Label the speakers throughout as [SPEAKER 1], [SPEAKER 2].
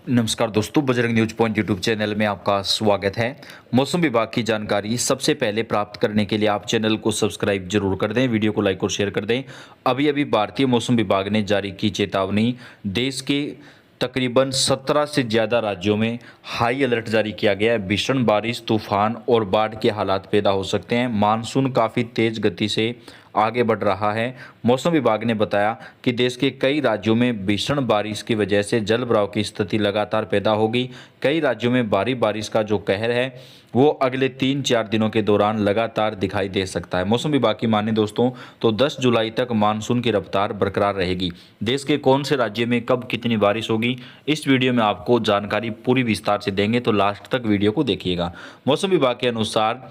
[SPEAKER 1] नमस्कार दोस्तों, Bajrang news point YouTube channel में आपका स्वागत है। मौसम विभाग की जानकारी सबसे पहले प्राप्त करने के लिए आप चैनल को सब्सक्राइब जरूर कर दें, वीडियो को लाइक और शेयर कर दें। अभी अभी भारतीय मौसम विभाग ने जारी की चेतावनी। देश के तकरीबन 17 से ज़्यादा राज्यों में हाई अलर्ट जारी किया गया है। भीषण बारिश, तूफान और बाढ़ के हालात पैदा हो सकते हैं। मानसून काफ़ी तेज़ गति से आगे बढ़ रहा है। मौसम विभाग ने बताया कि देश के कई राज्यों में भीषण बारिश की वजह से जलभराव की स्थिति लगातार पैदा होगी। कई राज्यों में भारी बारिश का जो कहर है वो अगले 3-4 दिनों के दौरान लगातार दिखाई दे सकता है। मौसम विभाग की माने दोस्तों तो 10 जुलाई तक मानसून की रफ्तार बरकरार रहेगी। देश के कौन से राज्य में कब कितनी बारिश होगी, इस वीडियो में आपको जानकारी पूरी विस्तार से देंगे, तो लास्ट तक वीडियो को देखिएगा। मौसम विभाग के अनुसार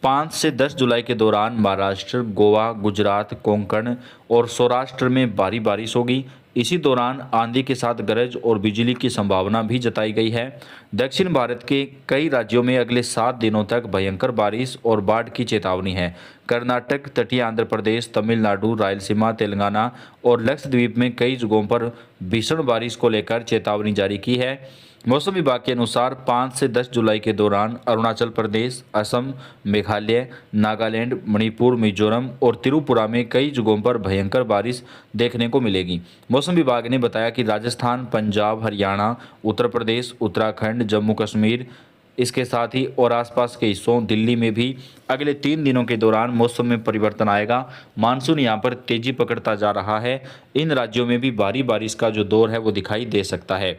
[SPEAKER 1] 5 से 10 जुलाई के दौरान महाराष्ट्र, गोवा, गुजरात, कोंकण और सौराष्ट्र में भारी बारिश होगी। इसी दौरान आंधी के साथ गरज और बिजली की संभावना भी जताई गई है। दक्षिण भारत के कई राज्यों में अगले 7 दिनों तक भयंकर बारिश और बाढ़ की चेतावनी है। कर्नाटक, तटीय आंध्र प्रदेश, तमिलनाडु, रायलसीमा, तेलंगाना और लक्षद्वीप में कई जगहों पर भीषण बारिश को लेकर चेतावनी जारी की है। मौसम विभाग के अनुसार 5 से 10 जुलाई के दौरान अरुणाचल प्रदेश, असम, मेघालय, नागालैंड, मणिपुर, मिजोरम और त्रिपुरा में कई जगहों पर भयंकर बारिश देखने को मिलेगी। मौसम विभाग ने बताया कि राजस्थान, पंजाब, हरियाणा, उत्तर प्रदेश, उत्तराखंड, जम्मू कश्मीर, इसके साथ ही और आसपास के हिस्सों दिल्ली में भी अगले 3 दिनों के दौरान मौसम में परिवर्तन आएगा। मानसून यहाँ पर तेजी पकड़ता जा रहा है। इन राज्यों में भी भारी बारिश का जो दौर है वो दिखाई दे सकता है।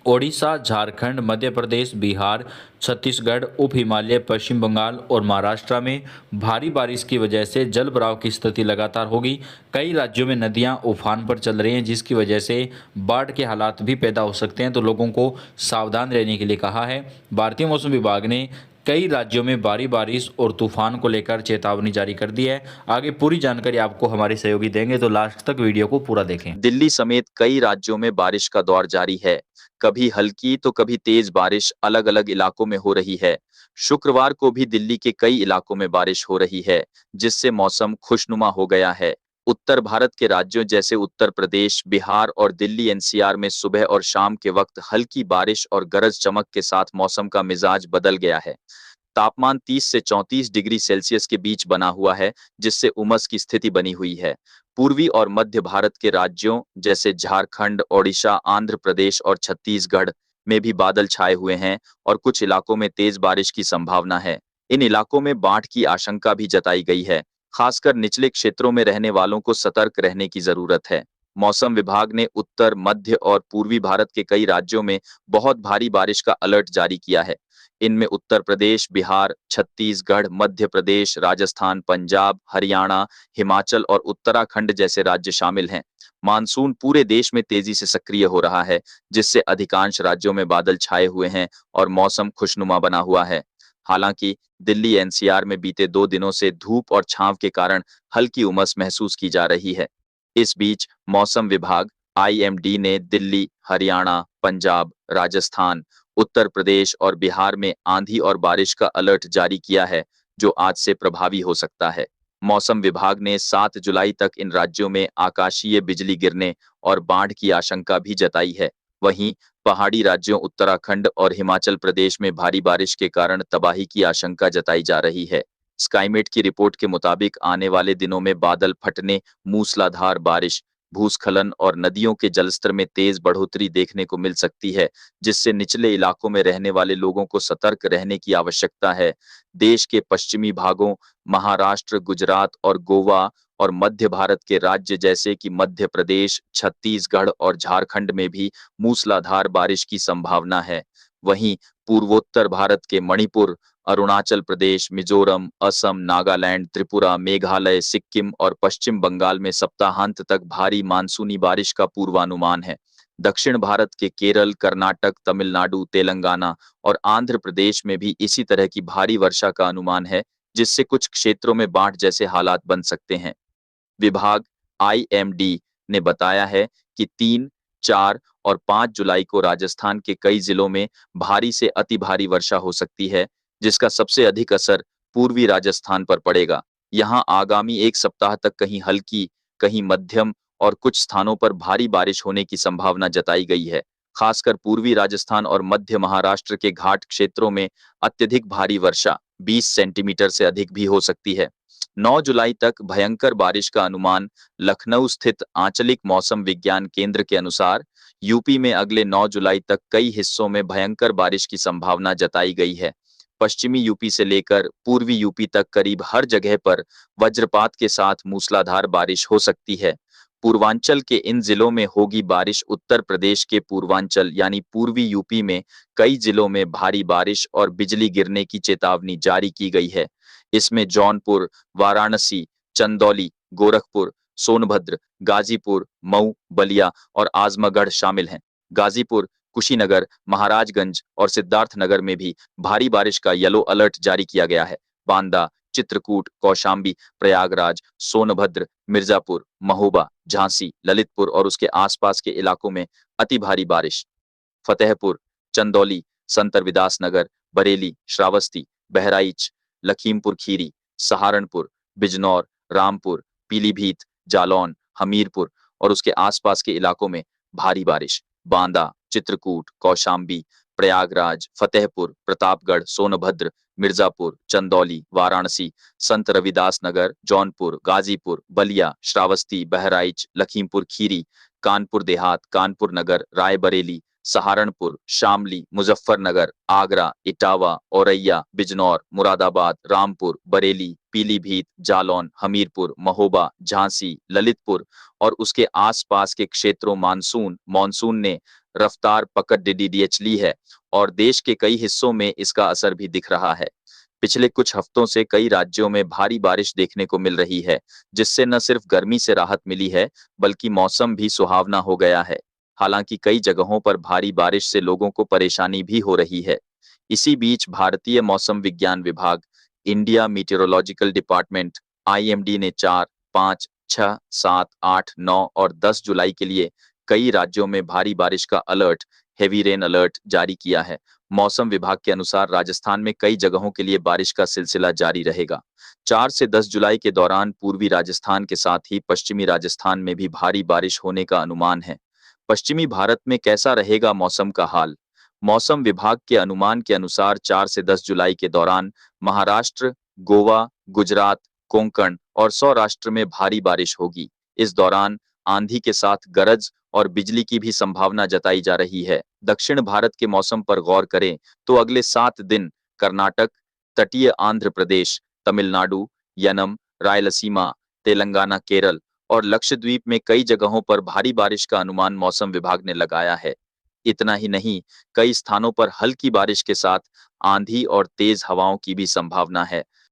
[SPEAKER 1] ओडिशा, झारखंड, मध्य प्रदेश, बिहार, छत्तीसगढ़, उप हिमालय, पश्चिम बंगाल और महाराष्ट्र में भारी बारिश की वजह से जलभराव की स्थिति लगातार होगी। कई राज्यों में नदियां उफान पर चल रही हैं, जिसकी वजह से बाढ़ के हालात भी पैदा हो सकते हैं, तो लोगों को सावधान रहने के लिए कहा है। भारतीय मौसम विभाग ने कई राज्यों में भारी बारिश और तूफान को लेकर चेतावनी जारी कर दी है। आगे पूरी जानकारी आपको हमारे सहयोगी देंगे, तो लास्ट तक वीडियो को पूरा देखें।
[SPEAKER 2] दिल्ली समेत कई राज्यों में बारिश का दौर जारी है। कभी हल्की तो कभी तेज बारिश अलग अलग इलाकों में हो रही है। शुक्रवार को भी दिल्ली के कई इलाकों में बारिश हो रही है, जिससे मौसम खुशनुमा हो गया है। उत्तर भारत के राज्यों जैसे उत्तर प्रदेश, बिहार और दिल्ली एनसीआर में सुबह और शाम के वक्त हल्की बारिश और गरज चमक के साथ मौसम का मिजाज बदल गया है। तापमान 30 से 34 डिग्री सेल्सियस के बीच बना हुआ है, जिससे उमस की स्थिति बनी हुई है। पूर्वी और मध्य भारत के राज्यों जैसे झारखंड, ओडिशा, आंध्र प्रदेश और छत्तीसगढ़ में भी बादल छाए हुए हैं और कुछ इलाकों में तेज बारिश की संभावना है। इन इलाकों में बाढ़ की आशंका भी जताई गई है। खासकर निचले क्षेत्रों में रहने वालों को सतर्क रहने की जरूरत है। मौसम विभाग ने उत्तर, मध्य और पूर्वी भारत के कई राज्यों में बहुत भारी बारिश का अलर्ट जारी किया है। इनमें उत्तर प्रदेश, बिहार, छत्तीसगढ़, मध्य प्रदेश, राजस्थान, पंजाब, हरियाणा, हिमाचल और उत्तराखंड जैसे राज्य शामिल हैं। मानसून पूरे देश में तेजी से सक्रिय हो रहा है, जिससे अधिकांश राज्यों में बादल छाए हुए हैं और मौसम खुशनुमा बना हुआ है। हालांकि दिल्ली एनसीआर में बीते 2 दिनों से धूप और छांव के कारण हल्की उमस महसूस की जा रही है। इस बीच मौसम विभाग आईएमडी ने दिल्ली, हरियाणा, पंजाब, राजस्थान, उत्तर प्रदेश और बिहार में आंधी और बारिश का अलर्ट जारी किया है, जो आज से प्रभावी हो सकता है। मौसम विभाग ने 7 जुलाई तक इन राज्यों में आकाशीय बिजली गिरने और बाढ़ की आशंका भी जताई है। वहीं पहाड़ी राज्यों उत्तराखंड और हिमाचल प्रदेश में भारी बारिश के कारण तबाही की आशंका जताई जा रही है। स्काईमेट की रिपोर्ट के मुताबिक आने वाले दिनों में बादल फटने, मूसलाधार बारिश, भूस्खलन और नदियों के जलस्तर में तेज बढ़ोतरी देखने को मिल सकती है, जिससे निचले इलाकों में रहने वाले लोगों को सतर्क रहने की आवश्यकता है। देश के पश्चिमी भागों, महाराष्ट्र, गुजरात और गोवा और मध्य भारत के राज्य जैसे कि मध्य प्रदेश, छत्तीसगढ़ और झारखंड में भी मूसलाधार बारिश की संभावना है। वहीं पूर्वोत्तर भारत के मणिपुर, अरुणाचल प्रदेश, मिजोरम, असम, नागालैंड, त्रिपुरा, मेघालय, सिक्किम और पश्चिम बंगाल में सप्ताहांत तक भारी मानसूनी बारिश का पूर्वानुमान है। दक्षिण भारत के केरल, कर्नाटक, तमिलनाडु, तेलंगाना और आंध्र प्रदेश में भी इसी तरह की भारी वर्षा का अनुमान है, जिससे कुछ क्षेत्रों में बाढ़ जैसे हालात बन सकते हैं। विभाग आईएमडी ने बताया है कि 3, 4 और 5 जुलाई को राजस्थान के कई जिलों में भारी से अति भारी वर्षा हो सकती है, जिसका सबसे अधिक असर पूर्वी राजस्थान पर पड़ेगा। यहाँ आगामी 1 सप्ताह तक कहीं हल्की, कहीं मध्यम और कुछ स्थानों पर भारी बारिश होने की संभावना जताई गई है। खासकर पूर्वी राजस्थान और मध्य महाराष्ट्र के घाट क्षेत्रों में अत्यधिक भारी वर्षा 20 सेंटीमीटर से अधिक भी हो सकती है। 9 जुलाई तक भयंकर बारिश का अनुमान। लखनऊ स्थित आंचलिक मौसम विज्ञान केंद्र के अनुसार यूपी में अगले 9 जुलाई तक कई हिस्सों में भयंकर बारिश की संभावना जताई गई है। पश्चिमी यूपी से लेकर पूर्वी यूपी तक करीब हर जगह पर वज्रपात के साथ मूसलाधार बारिश हो सकती है। पूर्वांचल के इन जिलों में होगी बारिश। उत्तर प्रदेश के पूर्वांचल यानी पूर्वी यूपी में कई जिलों में भारी बारिश और बिजली गिरने की चेतावनी जारी की गई है। इसमें जौनपुर, वाराणसी, चंदौली, गोरखपुर, सोनभद्र, गाजीपुर, मऊ, बलिया और आजमगढ़ शामिल हैं। गाजीपुर, कुशीनगर, महाराजगंज और सिद्धार्थनगर में भी भारी बारिश का येलो अलर्ट जारी किया गया है। बांदा, चित्रकूट, कौशाम्बी, प्रयागराज, सोनभद्र, मिर्जापुर, महोबा, झांसी, ललितपुर और उसके आसपास के इलाकों में अति भारी बारिश। फतेहपुर, चंदौली, संत रविदास नगर, बरेली, श्रावस्ती, बहराइच, लखीमपुर खीरी, सहारनपुर, बिजनौर, रामपुर, पीलीभीत, जालौन, हमीरपुर और उसके आसपास के इलाकों में भारी बारिश। बांदा, चित्रकूट, कौशाम्बी, प्रयागराज, फतेहपुर, प्रतापगढ़, सोनभद्र, मिर्जापुर, चंदौली, वाराणसी, संत रविदास नगर, जौनपुर, गाजीपुर, बलिया, श्रावस्ती, बहराइच, लखीमपुर खीरी, कानपुर देहात, कानपुर नगर, रायबरेली, सहारनपुर, शामली, मुजफ्फरनगर, आगरा, इटावा, औरैया, बिजनौर, मुरादाबाद, रामपुर, बरेली, पीलीभीत, जालौन, हमीरपुर, महोबा, झांसी, ललितपुर और उसके आसपास के क्षेत्रों मॉनसून ने रफ्तार पकड़ डीडीएच ली है और देश के कई हिस्सों में इसका असर भी दिख रहा है। पिछले कुछ हफ्तों से कई राज्यों में भारी बारिश देखने को मिल रही है, जिससे न सिर्फ गर्मी से राहत मिली है, बल्कि मौसम भी सुहावना हो गया है। हालांकि कई जगहों पर भारी बारिश से लोगों को परेशानी भी हो रही है। इसी बीच भारतीय मौसम विज्ञान विभाग, इंडिया मीटेरोलॉजिकल डिपार्टमेंट आईएमडी ने 4, 5, 6, 7, 8, 9 और 10 जुलाई के लिए कई राज्यों में भारी बारिश का अलर्ट, हेवी रेन अलर्ट जारी किया है। मौसम विभाग के अनुसार राजस्थान में कई जगहों के लिए बारिश का सिलसिला जारी रहेगा। 4 से 10 जुलाई के दौरान पूर्वी राजस्थान के साथ ही पश्चिमी राजस्थान में भी भारी बारिश होने का अनुमान है। पश्चिमी भारत में कैसा रहेगा मौसम का हाल? मौसम विभाग के अनुमान के अनुसार 4 से 10 जुलाई के दौरान महाराष्ट्र, गोवा, गुजरात, कोंकण और सौराष्ट्र में भारी बारिश होगी। इस दौरान आंधी के साथ गरज और बिजली की भी संभावना जताई जा रही है। दक्षिण भारत के मौसम पर गौर करें तो अगले 7 दिन कर्नाटक, तटीय आंध्र प्रदेश, तमिलनाडु, यनम, रायलसीमा, तेलंगाना, केरल और लक्षद्वीप में कई जगहों पर भारी बारिश का अनुमान मौसम विभाग ने लगाया है। इतना ही नहीं, कई स्थानों पर हल्की बारिश के साथ आंधी और तेज हवाओं की भी संभावना है।